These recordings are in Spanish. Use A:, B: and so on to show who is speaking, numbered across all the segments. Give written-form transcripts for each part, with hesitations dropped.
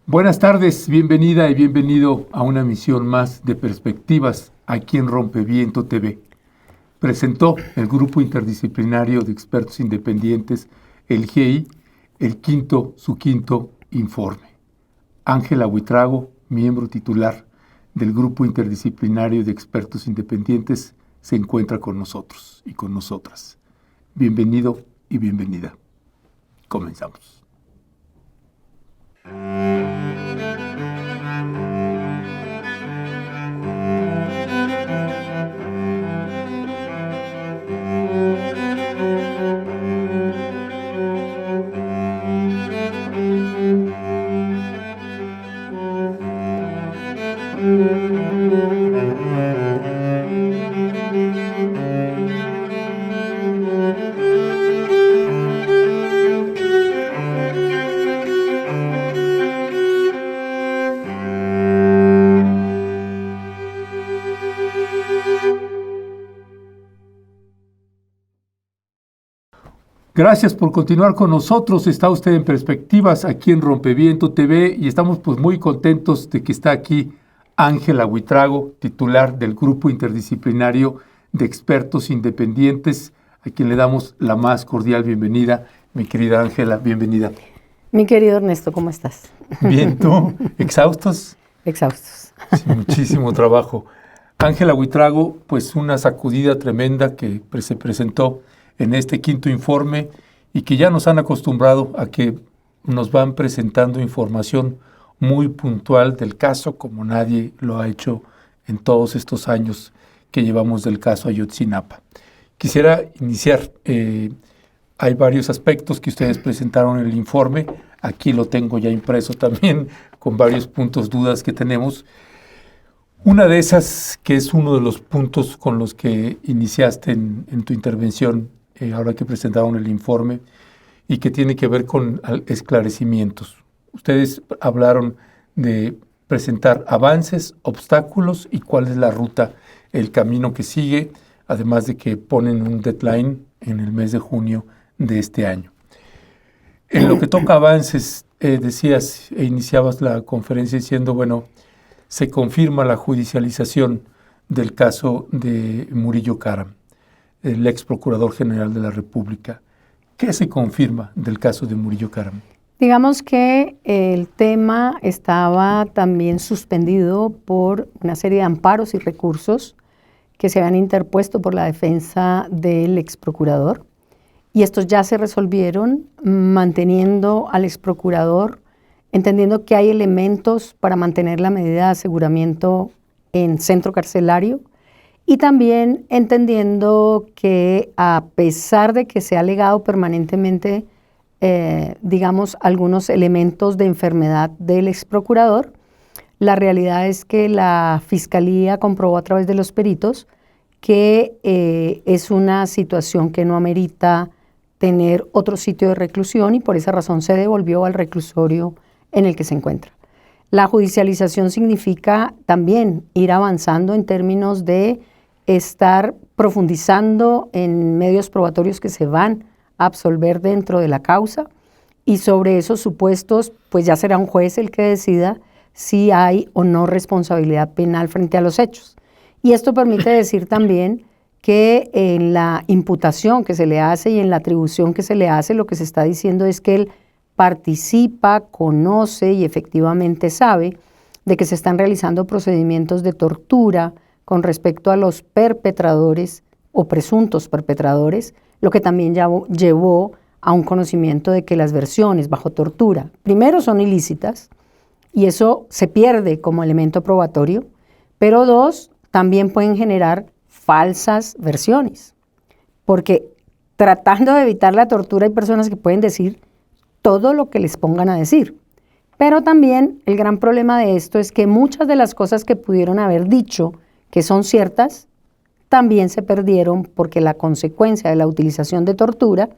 A: Buenas tardes, bienvenida y bienvenido a una emisión más de Perspectivas aquí en Rompeviento TV. Presentó el Grupo Interdisciplinario de Expertos Independientes, el GI, su quinto informe. Ángela Buitrago, miembro titular del Grupo Interdisciplinario de Expertos Independientes, se encuentra con nosotros y con nosotras. Bienvenido y bienvenida. Comenzamos. Gracias por continuar con nosotros. Está usted en Perspectivas aquí en Rompeviento TV y estamos muy contentos de que está aquí Ángela Buitrago, titular del Grupo Interdisciplinario de Expertos Independientes, a quien le damos la más cordial bienvenida. Mi querida Ángela, bienvenida.
B: Mi querido Ernesto, ¿cómo estás?
A: Bien, ¿tú? ¿Exhaustos?
B: Exhaustos.
A: Sí, muchísimo trabajo. Ángela Buitrago, una sacudida tremenda que se presentó en este quinto informe y que ya nos han acostumbrado a que nos van presentando información muy puntual del caso, como nadie lo ha hecho en todos estos años que llevamos del caso Ayotzinapa. Quisiera iniciar, hay varios aspectos que ustedes presentaron en el informe, aquí lo tengo ya impreso también, con varios puntos, dudas que tenemos. Una de esas, que es uno de los puntos con los que iniciaste en tu intervención, ahora que presentaron el informe, y que tiene que ver con esclarecimientos. Ustedes hablaron de presentar avances, obstáculos y cuál es la ruta, el camino que sigue, además de que ponen un deadline en el mes de junio de este año. En lo que toca avances, decías e iniciabas la conferencia diciendo, se confirma la judicialización del caso de Murillo Karam, el ex procurador general de la República. ¿Qué se confirma del caso de Murillo Karam?
B: Digamos que el tema estaba también suspendido por una serie de amparos y recursos que se habían interpuesto por la defensa del ex procurador, y estos ya se resolvieron manteniendo al ex procurador, entendiendo que hay elementos para mantener la medida de aseguramiento en centro carcelario, y también entendiendo que a pesar de que se ha alegado permanentemente, algunos elementos de enfermedad del ex procurador, la realidad es que la Fiscalía comprobó a través de los peritos que es una situación que no amerita tener otro sitio de reclusión y por esa razón se devolvió al reclusorio en el que se encuentra. La judicialización significa también ir avanzando en términos de estar profundizando en medios probatorios que se van a absolver dentro de la causa, y sobre esos supuestos ya será un juez el que decida si hay o no responsabilidad penal frente a los hechos. Y esto permite decir también que en la imputación que se le hace y en la atribución que se le hace, lo que se está diciendo es que él participa, conoce y efectivamente sabe de que se están realizando procedimientos de tortura con respecto a los perpetradores o presuntos perpetradores, lo que también llevó a un conocimiento de que las versiones bajo tortura, primero, son ilícitas, y eso se pierde como elemento probatorio, pero dos, también pueden generar falsas versiones, porque tratando de evitar la tortura hay personas que pueden decir todo lo que les pongan a decir. Pero también el gran problema de esto es que muchas de las cosas que pudieron haber dicho que son ciertas, también se perdieron porque la consecuencia de la utilización de tortura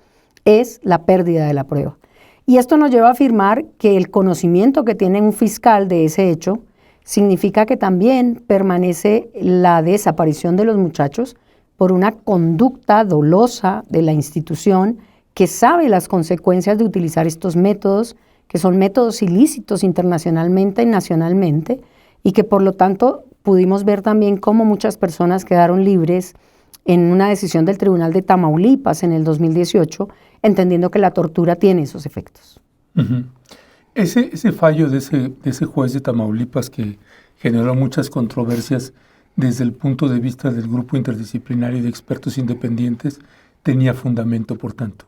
B: es la pérdida de la prueba. Y esto nos lleva a afirmar que el conocimiento que tiene un fiscal de ese hecho significa que también permanece la desaparición de los muchachos por una conducta dolosa de la institución que sabe las consecuencias de utilizar estos métodos, que son métodos ilícitos internacionalmente y nacionalmente, y que por lo tanto pudimos ver también cómo muchas personas quedaron libres en una decisión del Tribunal de Tamaulipas en el 2018, entendiendo que la tortura tiene esos efectos.
A: Uh-huh. Ese fallo de ese juez de Tamaulipas que generó muchas controversias desde el punto de vista del grupo interdisciplinario de expertos independientes, tenía fundamento, por tanto.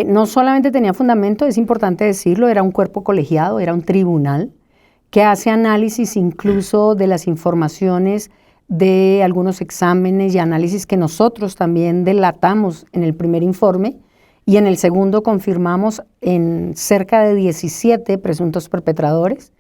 B: No solamente tenía fundamento, es importante decirlo, era un cuerpo colegiado, era un tribunal que hace análisis incluso de las informaciones de algunos exámenes y análisis que nosotros también delatamos en el primer informe, y en el segundo confirmamos en cerca de 17 presuntos perpetradores,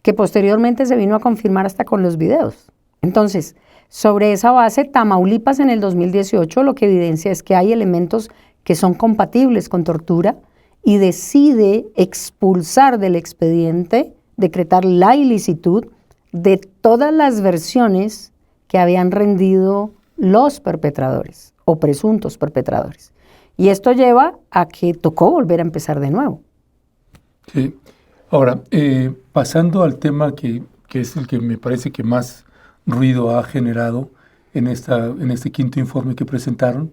B: que posteriormente se vino a confirmar hasta con los videos. Entonces, sobre esa base, Tamaulipas en el 2018 lo que evidencia es que hay elementos que son compatibles con tortura y decide expulsar del expediente, decretar la ilicitud de todas las versiones que habían rendido los perpetradores o presuntos perpetradores. Y esto lleva a que tocó volver a empezar de nuevo.
A: Sí. Ahora, pasando al tema que es el que me parece que más ruido ha generado en este quinto informe que presentaron,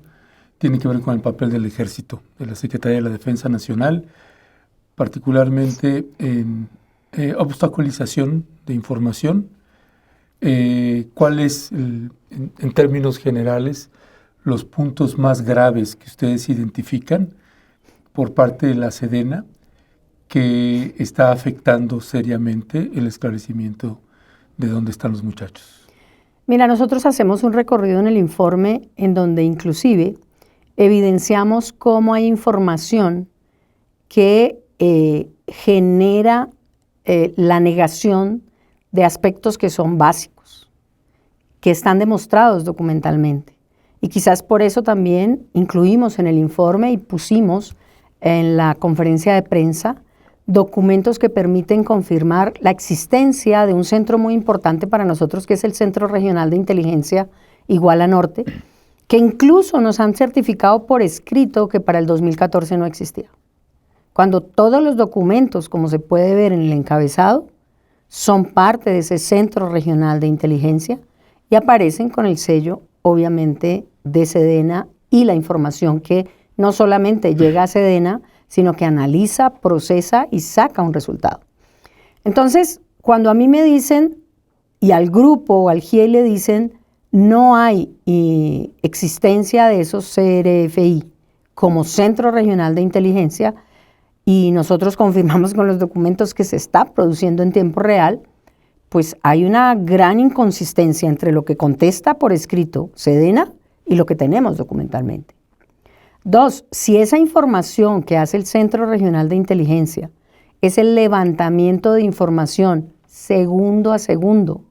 A: tiene que ver con el papel del Ejército, de la Secretaría de la Defensa Nacional, particularmente en obstaculización de información. ¿Cuál es, en términos generales, los puntos más graves que ustedes identifican por parte de la Sedena que está afectando seriamente el esclarecimiento de dónde están los muchachos?
B: Mira, nosotros hacemos un recorrido en el informe en donde inclusive evidenciamos cómo hay información que genera la negación de aspectos que son básicos, que están demostrados documentalmente. Y quizás por eso también incluimos en el informe y pusimos en la conferencia de prensa documentos que permiten confirmar la existencia de un centro muy importante para nosotros, que es el Centro Regional de Inteligencia Iguala Norte, que incluso nos han certificado por escrito que para el 2014 no existía. Cuando todos los documentos, como se puede ver en el encabezado, son parte de ese Centro Regional de Inteligencia y aparecen con el sello, obviamente, de Sedena y la información que no solamente llega a Sedena, sino que analiza, procesa y saca un resultado. Entonces, cuando a mí me dicen, y al grupo o al GIEI le dicen, no hay existencia de esos CRFI como Centro Regional de Inteligencia, y nosotros confirmamos con los documentos que se está produciendo en tiempo real, pues hay una gran inconsistencia entre lo que contesta por escrito Sedena y lo que tenemos documentalmente. 2, si esa información que hace el Centro Regional de Inteligencia es el levantamiento de información segundo a segundo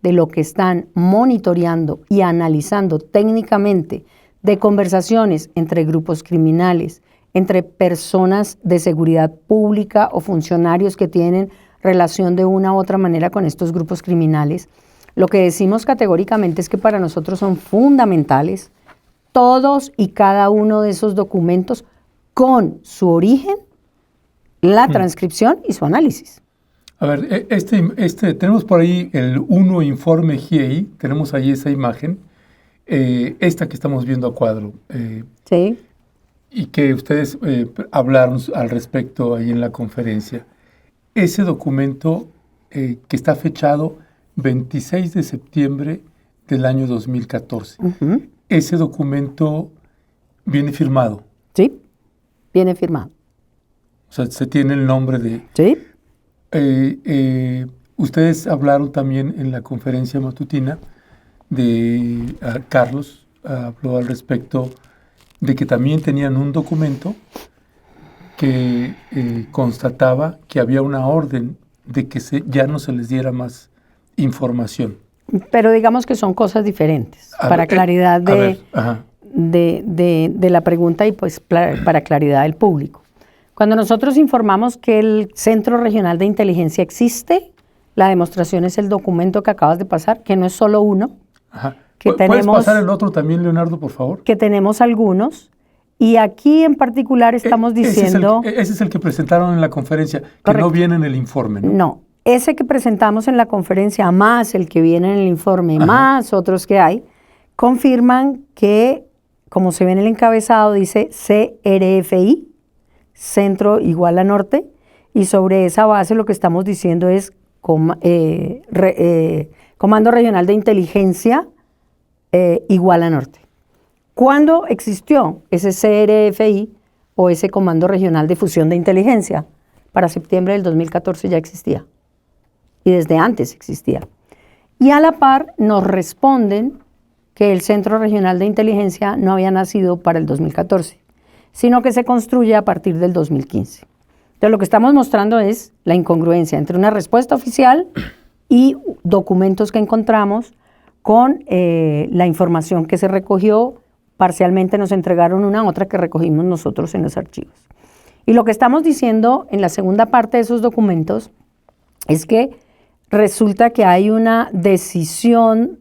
B: de lo que están monitoreando y analizando técnicamente de conversaciones entre grupos criminales, entre personas de seguridad pública o funcionarios que tienen relación de una u otra manera con estos grupos criminales, lo que decimos categóricamente es que para nosotros son fundamentales todos y cada uno de esos documentos con su origen, la transcripción y su análisis.
A: A ver, tenemos por ahí el 1 informe GIEI, tenemos ahí esa imagen, esta que estamos viendo a cuadro.
B: Sí.
A: Y que ustedes hablaron al respecto ahí en la conferencia. Ese documento que está fechado 26 de septiembre del año 2014. Uh-huh. Ese documento viene firmado.
B: Sí, viene firmado.
A: O sea, se tiene el nombre de...
B: Sí.
A: Ustedes hablaron también en la conferencia matutina de Carlos, habló al respecto de que también tenían un documento que constataba que había una orden de que ya no se les diera más información.
B: Pero digamos que son cosas diferentes, para claridad de la pregunta y pues para claridad del público. Cuando nosotros informamos que el Centro Regional de Inteligencia existe, la demostración es el documento que acabas de pasar, que no es solo uno.
A: Ajá. ¿Puedes pasar el otro también, Leonardo, por favor?
B: Que tenemos algunos Y aquí en particular estamos diciendo...
A: Ese es el que presentaron en la conferencia, que
B: Correcto.
A: no viene en el informe, ¿no?
B: No, ese que presentamos en la conferencia, más el que viene en el informe,
A: Ajá.
B: más otros que hay, confirman que, como se ve en el encabezado, dice CRFI, Centro igual a Norte, y sobre esa base lo que estamos diciendo es Comando Regional de Inteligencia igual a Norte. ¿Cuándo existió ese CRFI o ese Comando Regional de Fusión de Inteligencia? Para septiembre del 2014 ya existía. Y desde antes existía. Y a la par nos responden que el Centro Regional de Inteligencia no había nacido para el 2014, sino que se construye a partir del 2015. Entonces lo que estamos mostrando es la incongruencia entre una respuesta oficial y documentos que encontramos con la información que se recogió. Parcialmente nos entregaron una, otra que recogimos nosotros en los archivos. Y lo que estamos diciendo en la segunda parte de esos documentos es que resulta que hay una decisión,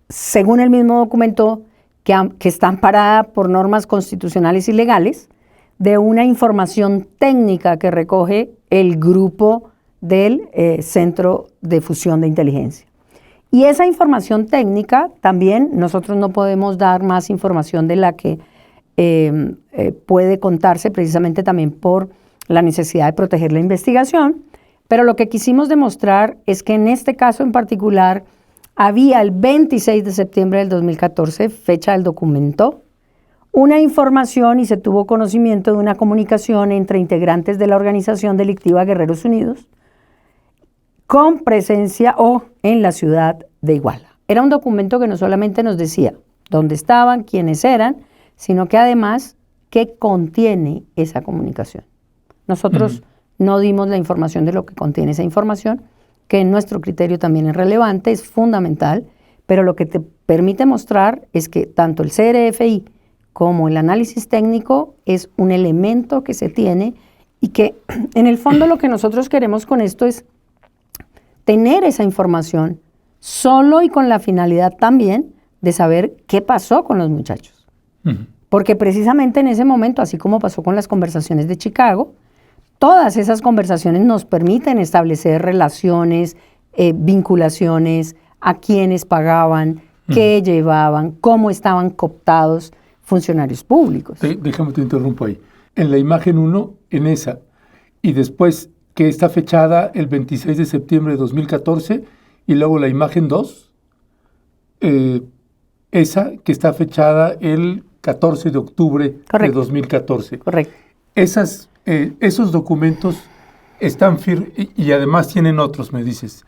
B: según el mismo documento, que está amparada por normas constitucionales y legales, de una información técnica que recoge el grupo del Centro de Fusión de Inteligencia. Y esa información técnica también nosotros no podemos dar más información de la que puede contarse precisamente también por la necesidad de proteger la investigación, pero lo que quisimos demostrar es que en este caso en particular había el 26 de septiembre del 2014, fecha del documento, una información y se tuvo conocimiento de una comunicación entre integrantes de la organización delictiva Guerreros Unidos con presencia en la ciudad de Iguala. Era un documento que no solamente nos decía dónde estaban, quiénes eran, sino que además qué contiene esa comunicación. Nosotros no dimos la información de lo que contiene esa información, que en nuestro criterio también es relevante, es fundamental, pero lo que te permite mostrar es que tanto el CRFI como el análisis técnico es un elemento que se tiene y que en el fondo lo que nosotros queremos con esto es tener esa información solo y con la finalidad también de saber qué pasó con los muchachos. Porque precisamente en ese momento, así como pasó con las conversaciones de Chicago, todas esas conversaciones nos permiten establecer relaciones, vinculaciones, a quiénes pagaban, qué llevaban, cómo estaban cooptados funcionarios públicos.
A: Déjame te interrumpo ahí. En la imagen 1, en esa, y después que está fechada el 26 de septiembre de 2014, y luego la imagen 2, esa que está fechada el 14 de octubre
B: Correcto.
A: de 2014.
B: Correcto.
A: Esos documentos están y además tienen otros, me dices,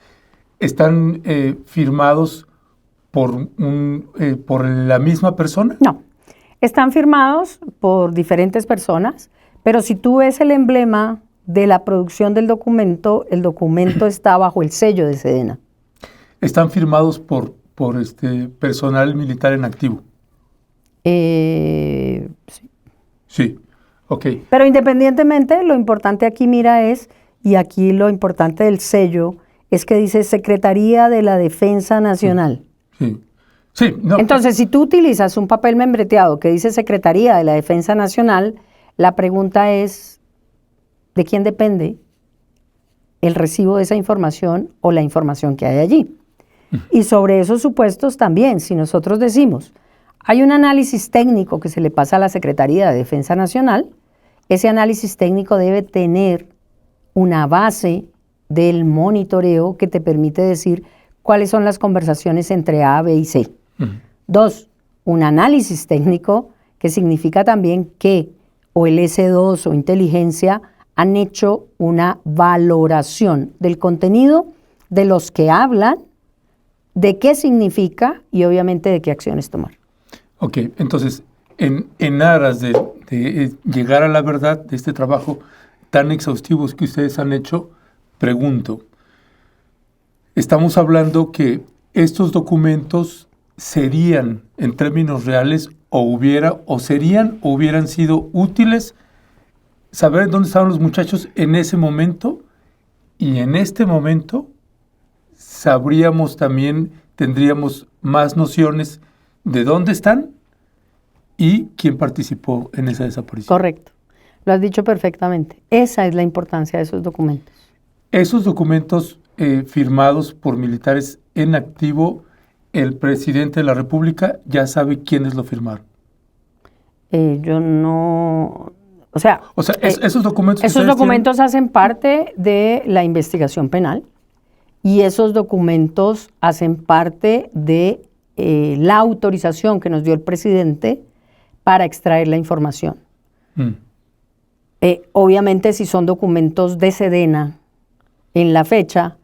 A: están firmados por la misma persona.
B: No, están firmados por diferentes personas, pero si tú ves el emblema de la producción del documento, el documento está bajo el sello de Sedena.
A: Están firmados por personal militar en activo.
B: Sí.
A: Sí, ok.
B: Pero independientemente, lo importante aquí, mira, y aquí lo importante del sello, es que dice Secretaría de la Defensa Nacional.
A: Sí. Sí, no.
B: Entonces, si tú utilizas un papel membreteado que dice Secretaría de la Defensa Nacional, la pregunta es, ¿de quién depende el recibo de esa información o la información que hay allí? Y sobre esos supuestos también, si nosotros decimos, hay un análisis técnico que se le pasa a la Secretaría de Defensa Nacional, ese análisis técnico debe tener una base del monitoreo que te permite decir cuáles son las conversaciones entre A, B y C. 2, un análisis técnico que significa también que o el S2 o inteligencia han hecho una valoración del contenido de los que hablan, de qué significa y obviamente de qué acciones tomar.
A: Ok, entonces, en aras de llegar a la verdad de este trabajo tan exhaustivos que ustedes han hecho, pregunto, estamos hablando que estos documentos serían, en términos reales, hubieran sido útiles saber dónde estaban los muchachos en ese momento, y en este momento tendríamos más nociones de dónde están y quién participó en esa desaparición.
B: Correcto. Lo has dicho perfectamente. Esa es la importancia de esos documentos.
A: Esos documentos firmados por militares en activo, el presidente de la República ya sabe quiénes lo firmaron.
B: Yo no... O sea,
A: esos documentos...
B: Esos documentos hacen parte de la investigación penal y esos documentos hacen parte de la autorización que nos dio el presidente para extraer la información. Obviamente, si son documentos de Sedena en la fecha,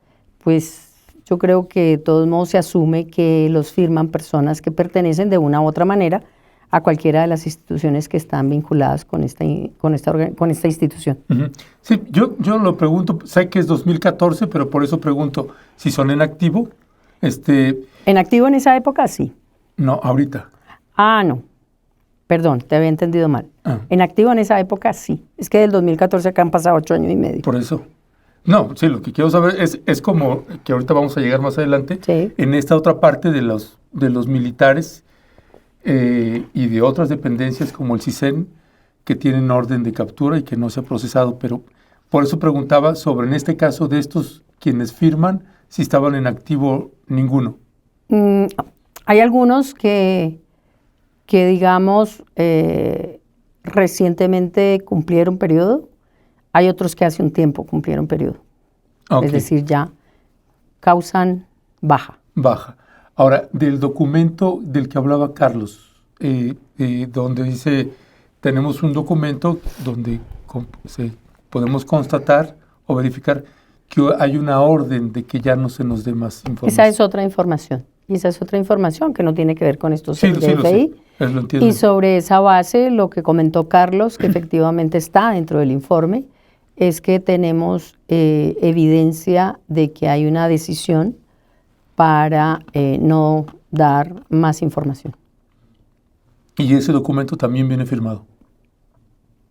B: pues yo creo que de todos modos se asume que los firman personas que pertenecen de una u otra manera a cualquiera de las instituciones que están vinculadas con esta institución.
A: Sí, yo lo pregunto, sé que es 2014, pero por eso pregunto si son en activo.
B: ¿En activo en esa época? Sí.
A: No, ahorita.
B: No. Perdón, te había entendido mal. En activo en esa época sí. Es que del 2014 acá han pasado 8 años y medio.
A: Por eso. No, sí, lo que quiero saber es como que ahorita vamos a llegar más adelante,
B: sí,
A: en esta otra parte de los militares y de otras dependencias como el CISEN, que tienen orden de captura y que no se ha procesado, pero por eso preguntaba sobre, en este caso de estos quienes firman, si estaban en activo ninguno.
B: Hay algunos que digamos, recientemente cumplieron periodo, hay otros que hace un tiempo cumplieron periodo.
A: Okay.
B: Es decir, ya causan baja.
A: Baja. Ahora, del documento del que hablaba Carlos, donde dice, tenemos un documento donde podemos constatar o verificar que hay una orden de que ya no se nos dé más información.
B: Esa es otra información. Y esa es otra información que no tiene que ver con estos CFI.
A: Lo entiendo.
B: Y sobre esa base, lo que comentó Carlos, que efectivamente está dentro del informe, es que tenemos evidencia de que hay una decisión para no dar más información.
A: ¿Y ese documento también viene firmado?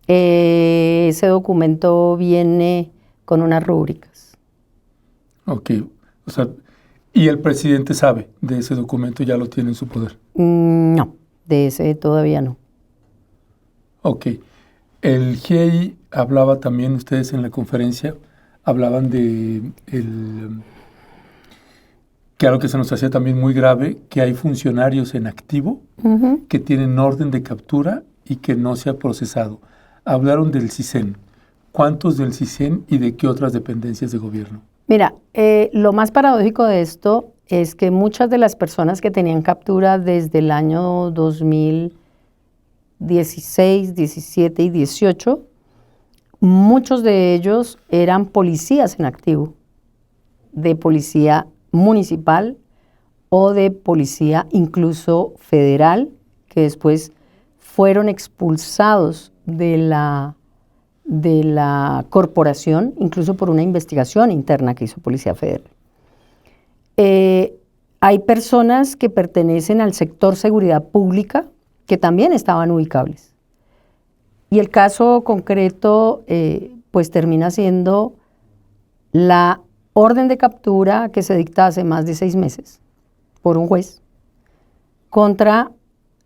B: Ese documento viene con unas rúbricas.
A: Ok. O sea, ¿y el presidente sabe de ese documento? ¿Ya lo tiene en su poder?
B: No, de ese todavía no.
A: Ok. El GIEI hablaba también, ustedes en la conferencia, hablaban de que algo que se nos hacía también muy grave, que hay funcionarios en activo que tienen orden de captura y que no se ha procesado. Hablaron del CISEN. ¿Cuántos del CISEN y de qué otras dependencias de gobierno?
B: Mira, lo más paradójico de esto es que muchas de las personas que tenían captura desde el año 2016, 17 y 18, muchos de ellos eran policías en activo, de policía municipal o de policía incluso federal, que después fueron expulsados de la corporación, incluso por una investigación interna que hizo Policía Federal. Hay personas que pertenecen al sector seguridad pública que también estaban ubicables. Y el caso concreto, pues termina siendo la orden de captura que se dicta hace más de 6 meses por un juez contra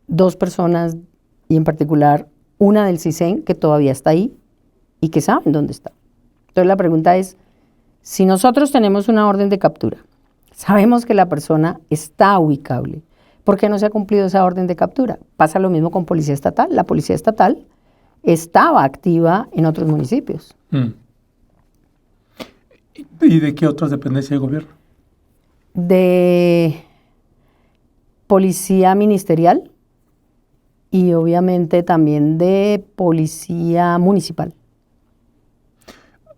B: 2 personas y en particular una del CISEN que todavía está ahí y que saben dónde está. Entonces la pregunta es, si nosotros tenemos una orden de captura, sabemos que la persona está ubicable, ¿por qué no se ha cumplido esa orden de captura? Pasa lo mismo con Policía Estatal. La Policía Estatal estaba activa en otros municipios.
A: ¿Y de qué otras dependencias de gobierno?
B: De Policía Ministerial y obviamente también de Policía Municipal.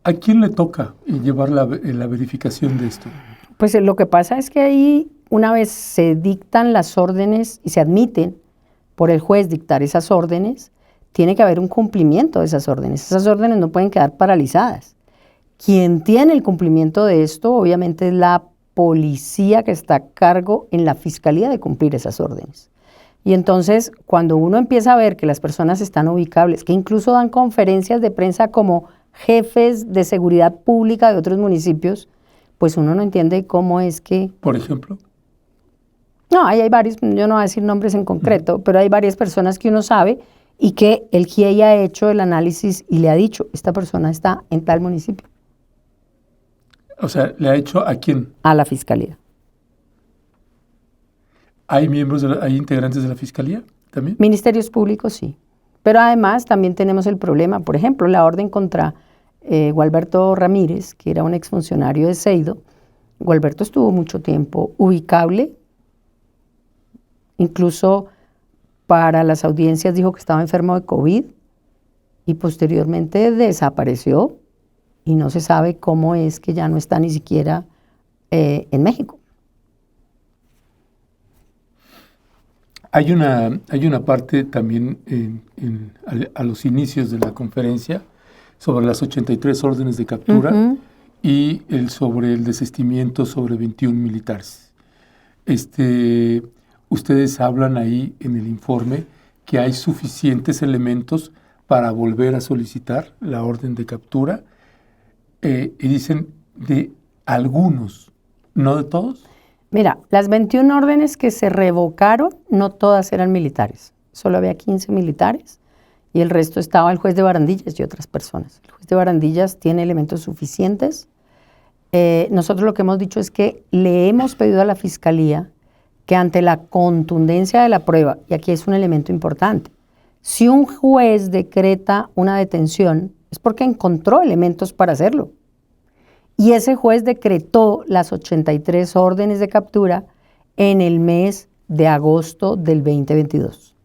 A: ¿A quién le toca llevar la verificación de esto?
B: Pues lo que pasa es que ahí, una vez se dictan las órdenes y se admiten por el juez dictar esas órdenes, tiene que haber un cumplimiento de esas órdenes. Esas órdenes no pueden quedar paralizadas. Quien tiene el cumplimiento de esto, obviamente, es la policía que está a cargo en la fiscalía de cumplir esas órdenes. Y entonces, cuando uno empieza a ver que las personas están ubicables, que incluso dan conferencias de prensa como jefes de seguridad pública de otros municipios, pues uno no entiende cómo es que...
A: Por ejemplo.
B: No, ahí hay varios, yo no voy a decir nombres en concreto, pero hay varias personas que uno sabe y que el GIEI ha hecho el análisis y le ha dicho, esta persona está en tal municipio.
A: O sea, ¿le ha hecho a quién?
B: A la fiscalía.
A: ¿Hay hay integrantes de la fiscalía también?
B: Ministerios públicos, sí. Pero además también tenemos el problema, por ejemplo, la orden contra Gualberto Ramírez, que era un exfuncionario de Seido. Gualberto estuvo mucho tiempo ubicable, incluso para las audiencias dijo que estaba enfermo de COVID y posteriormente desapareció y no se sabe cómo es que ya no está ni siquiera en México.
A: Hay una parte también a los inicios de la conferencia sobre las 83 órdenes de captura y sobre el desistimiento sobre 21 militares. Ustedes hablan ahí en el informe que hay suficientes elementos para volver a solicitar la orden de captura y dicen de algunos, no de todos.
B: Mira, las 21 órdenes que se revocaron, no todas eran militares. Solo había 15 militares y el resto estaba el juez de Barandillas y otras personas. El juez de Barandillas tiene elementos suficientes. Nosotros lo que hemos dicho es que le hemos pedido a la Fiscalía que ante la contundencia de la prueba, y aquí es un elemento importante, si un juez decreta una detención es porque encontró elementos para hacerlo. Y ese juez decretó las 83 órdenes de captura en el mes de agosto del 2022.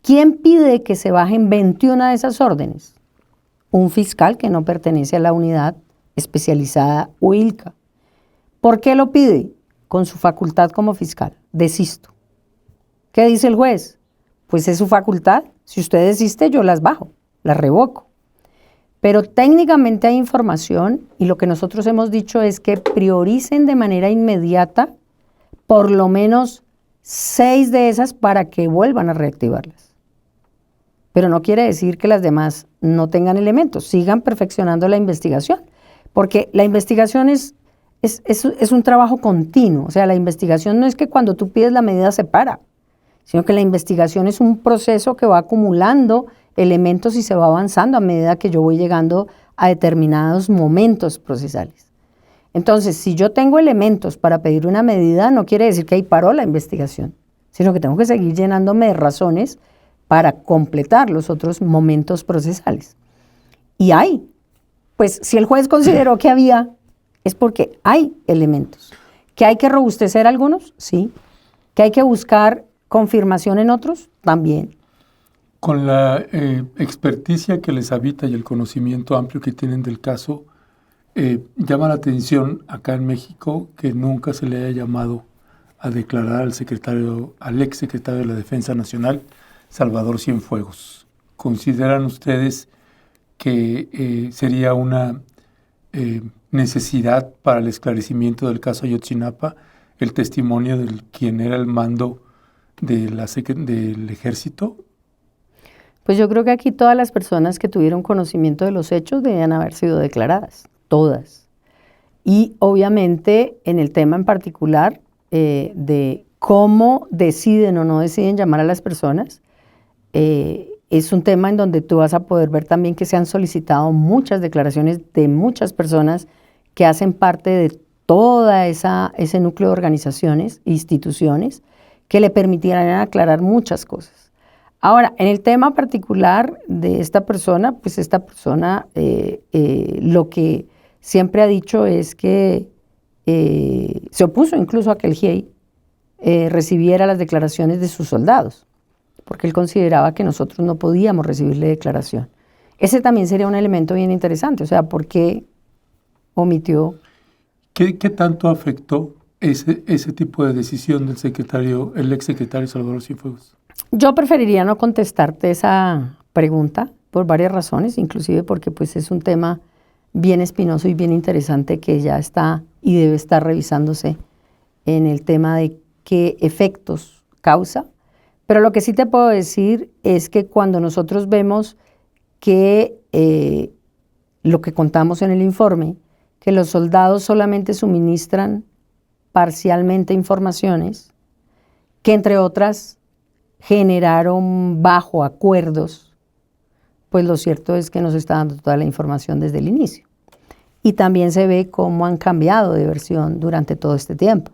B: ¿Quién pide que se bajen 21 de esas órdenes? Un fiscal que no pertenece a la unidad especializada UILCA. ¿Por qué lo pide? Con su facultad como fiscal. Desisto. ¿Qué dice el juez? Pues es su facultad. Si usted desiste, yo las bajo, las revoco. Pero técnicamente hay información y lo que nosotros hemos dicho es que prioricen de manera inmediata por lo menos 6 de esas para que vuelvan a reactivarlas. Pero no quiere decir que las demás no tengan elementos, sigan perfeccionando la investigación, porque la investigación es un trabajo continuo. O sea, la investigación no es que cuando tú pides la medida se para, sino que la investigación es un proceso que va acumulando elementos y se va avanzando a medida que yo voy llegando a determinados momentos procesales. Entonces, si yo tengo elementos para pedir una medida, no quiere decir que ahí paró la investigación, sino que tengo que seguir llenándome de razones para completar los otros momentos procesales. Y hay, pues si el juez consideró que había, es porque hay elementos. ¿Que hay que robustecer algunos? Sí. ¿Que hay que buscar confirmación en otros? También.
A: Con la experticia que les habita y el conocimiento amplio que tienen del caso, llama la atención acá en México que nunca se le haya llamado a declarar al ex secretario de la Defensa Nacional, Salvador Cienfuegos. ¿Consideran ustedes que sería una necesidad para el esclarecimiento del caso Ayotzinapa el testimonio de quien era el mando del ejército?
B: Pues yo creo que aquí todas las personas que tuvieron conocimiento de los hechos debían haber sido declaradas, todas. Y obviamente en el tema en particular de cómo deciden o no deciden llamar a las personas, es un tema en donde tú vas a poder ver también que se han solicitado muchas declaraciones de muchas personas que hacen parte de toda ese núcleo de organizaciones, instituciones, que le permitieran aclarar muchas cosas. Ahora, en el tema particular de esta persona, pues esta persona lo que siempre ha dicho es que se opuso incluso a que el GIEI recibiera las declaraciones de sus soldados, porque él consideraba que nosotros no podíamos recibirle declaración. Ese también sería un elemento bien interesante, o sea, ¿por qué omitió?
A: ¿Qué tanto afectó ese tipo de decisión del el ex secretario Salvador Cienfuegos?
B: Yo preferiría no contestarte esa pregunta por varias razones, inclusive porque pues es un tema bien espinoso y bien interesante que ya está y debe estar revisándose en el tema de qué efectos causa. Pero lo que sí te puedo decir es que cuando nosotros vemos que lo que contamos en el informe, que los soldados solamente suministran parcialmente informaciones, que entre otras generaron bajo acuerdos, pues lo cierto es que nos está dando toda la información desde el inicio. Y también se ve cómo han cambiado de versión durante todo este tiempo.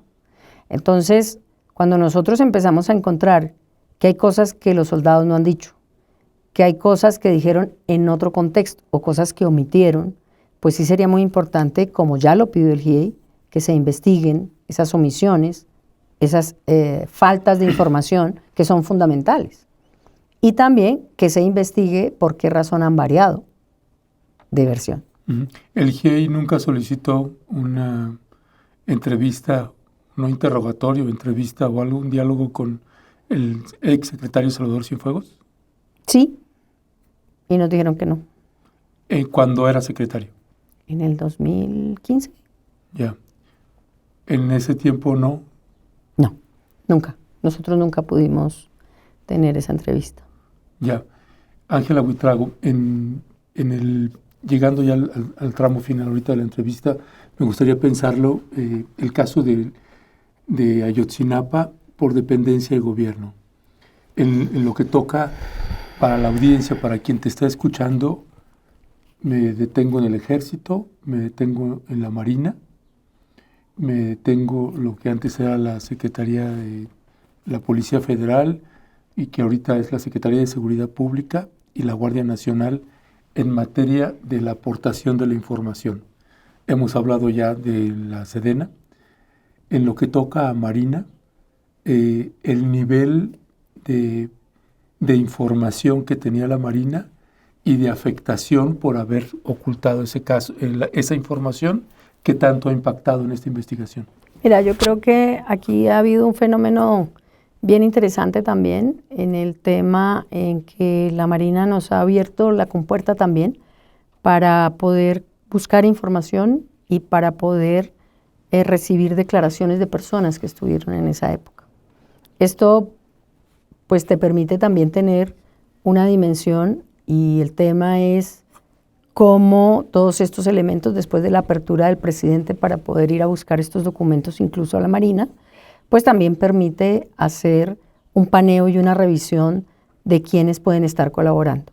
B: Entonces, cuando nosotros empezamos a encontrar que hay cosas que los soldados no han dicho, que hay cosas que dijeron en otro contexto o cosas que omitieron, pues sí sería muy importante, como ya lo pidió el GIEI, que se investiguen esas omisiones, esas faltas de información que son fundamentales. Y también que se investigue por qué razón han variado de versión.
A: El GIEI nunca solicitó una entrevista, no interrogatorio, entrevista o algún diálogo con el ex secretario Salvador Cienfuegos.
B: Sí, y nos dijeron que no.
A: ¿Cuándo era secretario?
B: En el 2015.
A: Ya. ¿En ese tiempo no?
B: No, nunca. Nosotros nunca pudimos tener esa entrevista.
A: Ya. Ángela Buitrago, llegando ya al tramo final ahorita de la entrevista, me gustaría pensarlo, el caso de Ayotzinapa por dependencia de gobierno. En lo que toca para la audiencia, para quien te está escuchando, me detengo en el Ejército, me detengo en la Marina, me detengo lo que antes era la Secretaría de la Policía Federal y que ahorita es la Secretaría de Seguridad Pública y la Guardia Nacional en materia de la aportación de la información. Hemos hablado ya de la Sedena. En lo que toca a Marina, el nivel de información que tenía la Marina y de afectación por haber ocultado ese caso, esa información, ¿qué tanto ha impactado en esta investigación?
B: Mira, yo creo que aquí ha habido un fenómeno bien interesante también en el tema en que la Marina nos ha abierto la compuerta también para poder buscar información y para poder recibir declaraciones de personas que estuvieron en esa época. Esto pues te permite también tener una dimensión y el tema es cómo todos estos elementos, después de la apertura del presidente para poder ir a buscar estos documentos incluso a la Marina, pues también permite hacer un paneo y una revisión de quiénes pueden estar colaborando.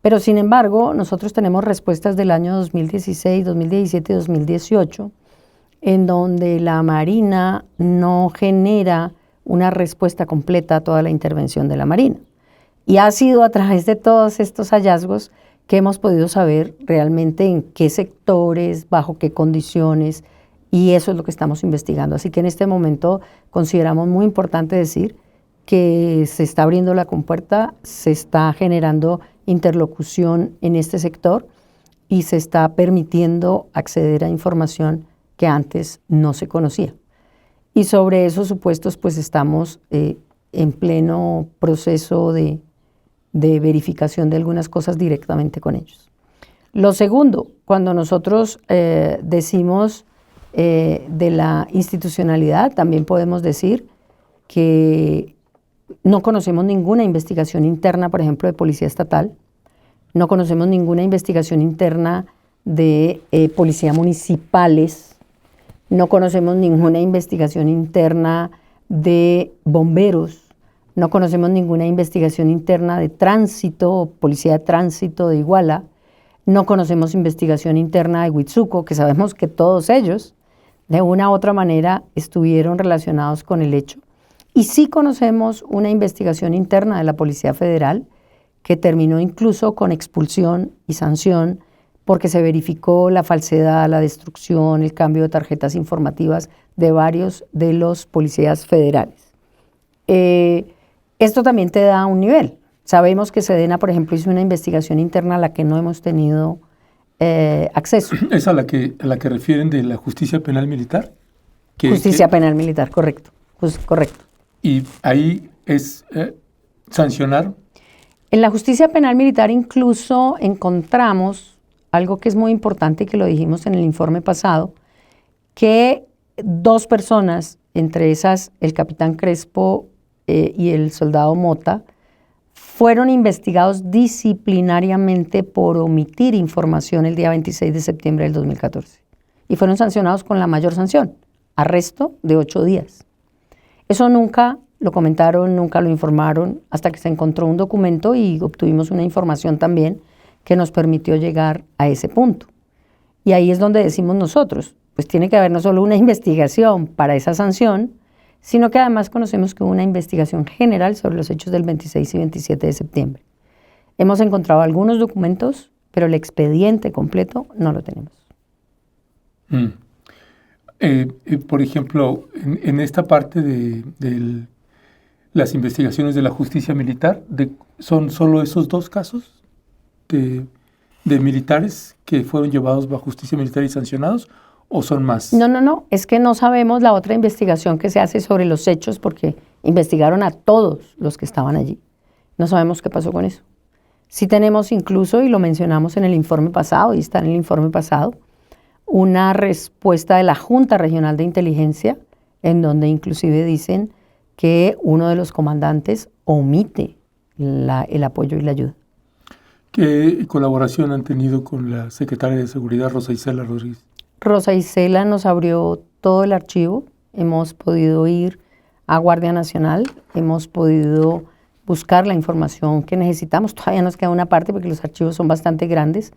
B: Pero sin embargo, nosotros tenemos respuestas del año 2016, 2017 y 2018, en donde la Marina no genera una respuesta completa a toda la intervención de la Marina. Y ha sido a través de todos estos hallazgos que hemos podido saber realmente en qué sectores, bajo qué condiciones, y eso es lo que estamos investigando. Así que en este momento consideramos muy importante decir que se está abriendo la compuerta, se está generando interlocución en este sector y se está permitiendo acceder a información que antes no se conocía. Y sobre esos supuestos pues estamos en pleno proceso de verificación de algunas cosas directamente con ellos. Lo segundo, cuando nosotros decimos de la institucionalidad, también podemos decir que no conocemos ninguna investigación interna, por ejemplo, de Policía Estatal, no conocemos ninguna investigación interna de Policía Municipales, no conocemos ninguna investigación interna de bomberos, no conocemos ninguna investigación interna de tránsito, Policía de Tránsito de Iguala, no conocemos investigación interna de Huitzuco, que sabemos que todos ellos de una u otra manera estuvieron relacionados con el hecho. Y sí conocemos una investigación interna de la Policía Federal que terminó incluso con expulsión y sanción porque se verificó la falsedad, la destrucción, el cambio de tarjetas informativas de varios de los policías federales. Esto también te da un nivel. Sabemos que Sedena, por ejemplo, hizo una investigación interna a la que no hemos tenido acceso.
A: ¿Es a la que refieren de la justicia penal militar?
B: Justicia penal militar, correcto. Correcto.
A: ¿Y ahí es sancionar?
B: En la justicia penal militar incluso encontramos algo que es muy importante y que lo dijimos en el informe pasado, que 2 personas, entre esas el capitán Crespo y el soldado Mota, fueron investigados disciplinariamente por omitir información el día 26 de septiembre del 2014 y fueron sancionados con la mayor sanción, arresto de 8 días. Eso nunca lo comentaron, nunca lo informaron, hasta que se encontró un documento y obtuvimos una información también que nos permitió llegar a ese punto. Y ahí es donde decimos nosotros, pues tiene que haber no solo una investigación para esa sanción, sino que además conocemos que hubo una investigación general sobre los hechos del 26 y 27 de septiembre. Hemos encontrado algunos documentos, pero el expediente completo no lo tenemos.
A: Por ejemplo, en esta parte de las investigaciones de la justicia militar, ¿son solo esos 2 casos de militares que fueron llevados bajo justicia militar y sancionados, o son más?
B: No, es que no sabemos la otra investigación que se hace sobre los hechos porque investigaron a todos los que estaban allí. No sabemos qué pasó con eso. Sí tenemos incluso, y lo mencionamos en el informe pasado, y está en el informe pasado, una respuesta de la Junta Regional de Inteligencia, en donde inclusive dicen que uno de los comandantes omite el apoyo y la ayuda.
A: ¿Qué colaboración han tenido con la secretaria de Seguridad, Rosa Isela Rodríguez?
B: Rosa Isela nos abrió todo el archivo, hemos podido ir a Guardia Nacional, hemos podido buscar la información que necesitamos. Todavía nos queda una parte porque los archivos son bastante grandes,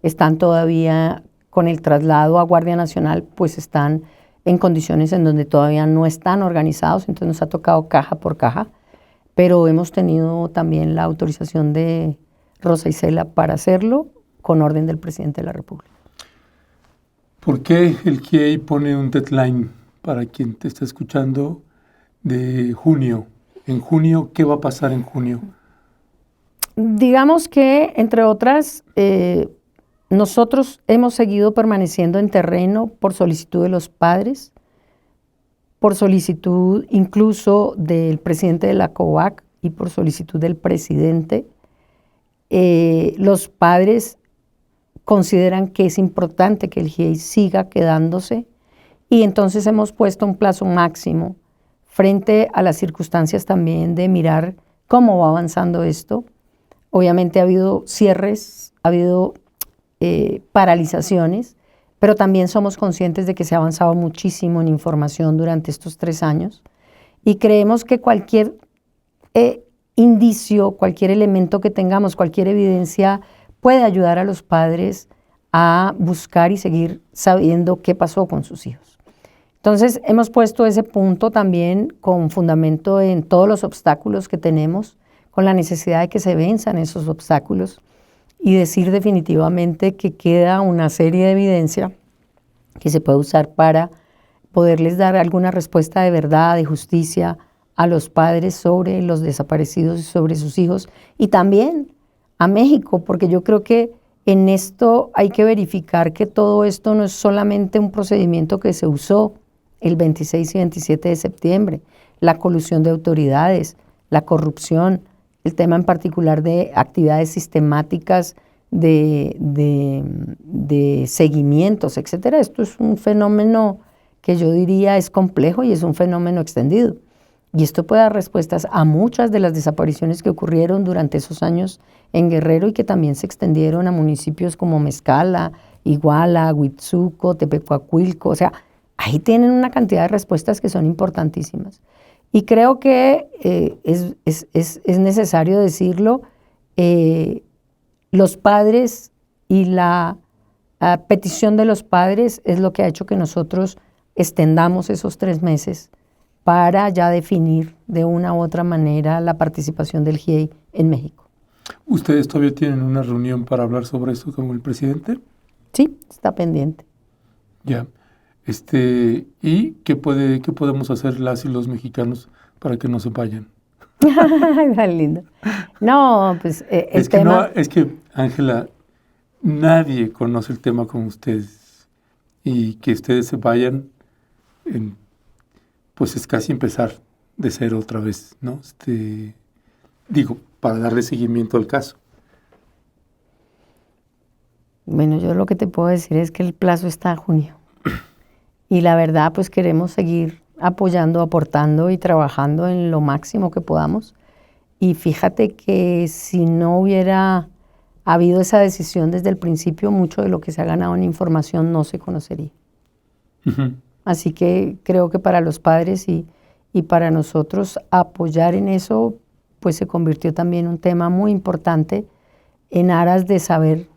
B: están todavía con el traslado a Guardia Nacional, pues están en condiciones en donde todavía no están organizados, entonces nos ha tocado caja por caja, pero hemos tenido también la autorización de Rosa Isela para hacerlo con orden del presidente de la República.
A: ¿Por qué el GIEI pone un deadline para quien te está escuchando de junio? En junio, ¿qué va a pasar en junio?
B: Digamos que, entre otras, nosotros hemos seguido permaneciendo en terreno por solicitud de los padres, por solicitud incluso del presidente de la COVAC y por solicitud del presidente. Los padres consideran que es importante que el GIEI siga quedándose y entonces hemos puesto un plazo máximo frente a las circunstancias también de mirar cómo va avanzando esto. Obviamente ha habido cierres, ha habido paralizaciones, pero también somos conscientes de que se ha avanzado muchísimo en información durante estos 3 años y creemos que cualquier indicio, cualquier elemento que tengamos, cualquier evidencia puede ayudar a los padres a buscar y seguir sabiendo qué pasó con sus hijos. Entonces, hemos puesto ese punto también con fundamento en todos los obstáculos que tenemos, con la necesidad de que se venzan esos obstáculos y decir definitivamente que queda una serie de evidencia que se puede usar para poderles dar alguna respuesta de verdad, de justicia a los padres sobre los desaparecidos y sobre sus hijos, y también a México, porque yo creo que en esto hay que verificar que todo esto no es solamente un procedimiento que se usó el 26 y 27 de septiembre, la colusión de autoridades, la corrupción, el tema en particular de actividades sistemáticas de seguimientos, etcétera. Esto es un fenómeno que yo diría es complejo y es un fenómeno extendido. Y esto puede dar respuestas a muchas de las desapariciones que ocurrieron durante esos años en Guerrero y que también se extendieron a municipios como Mezcala, Iguala, Huitzuco, Tepecuacuilco. O sea, ahí tienen una cantidad de respuestas que son importantísimas. Y creo que es necesario decirlo, los padres y la petición de los padres es lo que ha hecho que nosotros extendamos esos 3 meses para ya definir de una u otra manera la participación del GIEI en México.
A: ¿Ustedes todavía tienen una reunión para hablar sobre esto con el presidente?
B: Sí, está pendiente.
A: Ya. ¿Y qué podemos hacer las y los mexicanos para que no se vayan?
B: Tan lindo. No, pues el tema...
A: Es que, Ángela, nadie conoce el tema como ustedes. Y que ustedes se vayan, pues es casi empezar de cero otra vez, ¿no? Para darle seguimiento al caso.
B: Bueno, yo lo que te puedo decir es que el plazo está a junio. Y la verdad, pues queremos seguir apoyando, aportando y trabajando en lo máximo que podamos. Y fíjate que si no hubiera habido esa decisión desde el principio, mucho de lo que se ha ganado en información no se conocería.
A: Uh-huh.
B: Así que creo que para los padres y y para nosotros apoyar en eso, pues se convirtió también en un tema muy importante en aras de saber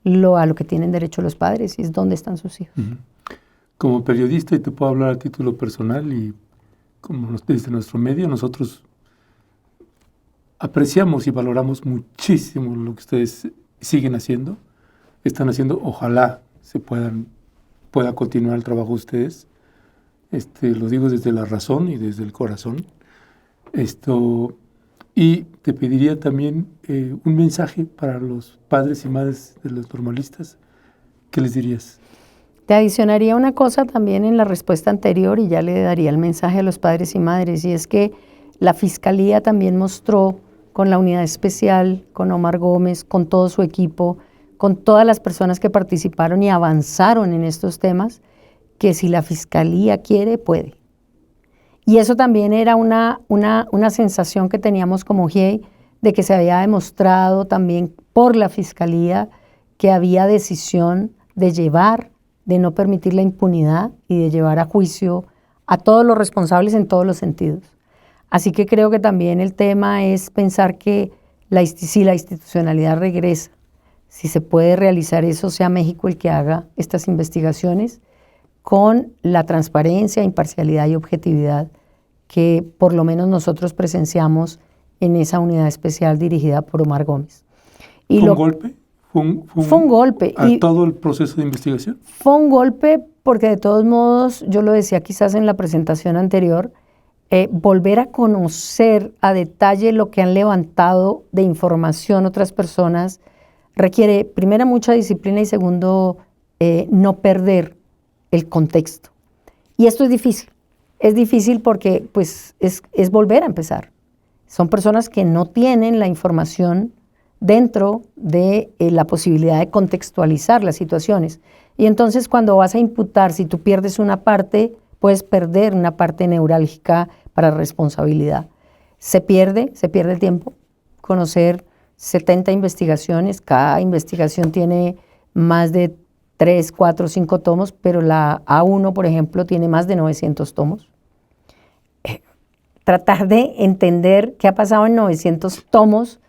B: a lo que tienen derecho los padres y es dónde están sus hijos.
A: Como periodista, y te puedo hablar a título personal, y como desde nuestro medio, nosotros apreciamos y valoramos muchísimo lo que ustedes siguen haciendo, están haciendo. Ojalá pueda continuar el trabajo de ustedes. Lo digo desde la razón y desde el corazón. Y te pediría también un mensaje para los padres y madres de los normalistas. ¿Qué les dirías?
B: Te adicionaría una cosa también en la respuesta anterior y ya le daría el mensaje a los padres y madres, y es que la Fiscalía también mostró con la unidad especial, con Omar Gómez, con todo su equipo, con todas las personas que participaron y avanzaron en estos temas, que si la Fiscalía quiere, puede. Y eso también era una sensación que teníamos como GIEI, de que se había demostrado también por la Fiscalía que había decisión de no permitir la impunidad y de llevar a juicio a todos los responsables en todos los sentidos. Así que creo que también el tema es pensar que si la institucionalidad regresa, si se puede realizar eso, sea México el que haga estas investigaciones con la transparencia, imparcialidad y objetividad que por lo menos nosotros presenciamos en esa unidad especial dirigida por Omar Gómez.
A: ¿Fue un golpe?
B: Fue un golpe.
A: ¿A todo el proceso de investigación?
B: Fue un golpe porque de todos modos, yo lo decía quizás en la presentación anterior, volver a conocer a detalle lo que han levantado de información otras personas requiere, primero, mucha disciplina y segundo, no perder el contexto. Y esto es difícil. Es difícil porque pues, es volver a empezar. Son personas que no tienen la información dentro de la posibilidad de contextualizar las situaciones. Y entonces cuando vas a imputar, si tú pierdes una parte, puedes perder una parte neurálgica para responsabilidad. Se pierde el tiempo. Conocer 70 investigaciones, cada investigación tiene más de 3, 4, 5 tomos, pero la A1, por ejemplo, tiene más de 900 tomos. Tratar de entender qué ha pasado en 900 tomos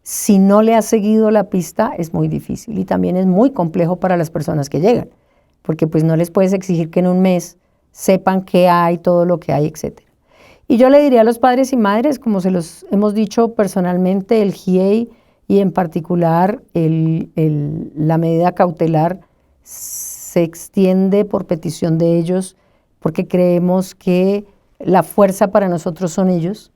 B: si no le has seguido la pista es muy difícil y también es muy complejo para las personas que llegan, porque pues no les puedes exigir que en un mes sepan qué hay, todo lo que hay, etc. Y yo le diría a los padres y madres, como se los hemos dicho personalmente, el GIEI y en particular la medida cautelar se extiende por petición de ellos, porque creemos que la fuerza para nosotros son ellos.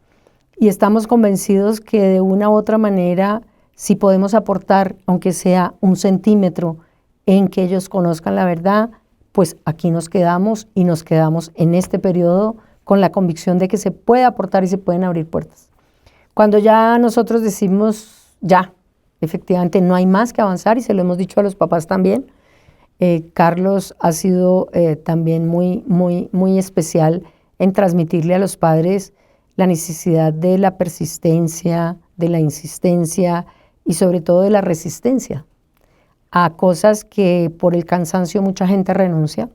B: Y estamos convencidos que de una u otra manera, si podemos aportar, aunque sea 1 centímetro, en que ellos conozcan la verdad, pues aquí nos quedamos y nos quedamos en este periodo con la convicción de que se puede aportar y se pueden abrir puertas. Cuando ya nosotros decimos, ya, efectivamente no hay más que avanzar, y se lo hemos dicho a los papás también, Carlos ha sido también muy especial en transmitirle a los padres la necesidad de la persistencia, de la insistencia y sobre todo de la resistencia a cosas que por el cansancio mucha gente renuncia.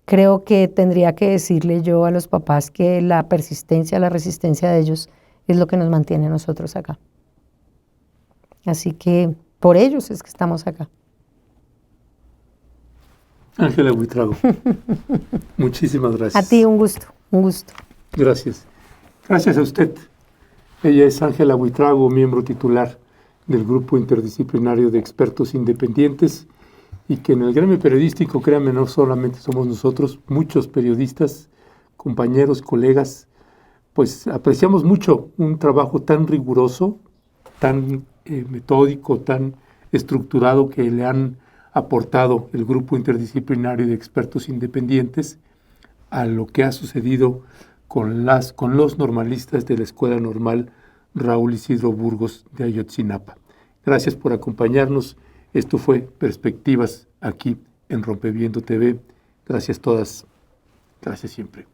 B: Creo que tendría que decirle yo a los papás que la persistencia, la resistencia de ellos es lo que nos mantiene a nosotros acá. Así que por ellos es que estamos acá.
A: Ángela Buitrago, muchísimas gracias.
B: A ti un gusto, un gusto.
A: Gracias. Gracias a usted. Ella es Ángela Buitrago, miembro titular del Grupo Interdisciplinario de Expertos Independientes, y que en el gremio periodístico, créanme, no solamente somos nosotros, muchos periodistas, compañeros, colegas, pues apreciamos mucho un trabajo tan riguroso, tan metódico, tan estructurado que le han aportado el Grupo Interdisciplinario de Expertos Independientes a lo que ha sucedido con los normalistas de la Escuela Normal Raúl Isidro Burgos de Ayotzinapa. Gracias por acompañarnos. Esto fue Perspectivas aquí en Rompeviento TV. Gracias todas. Gracias siempre.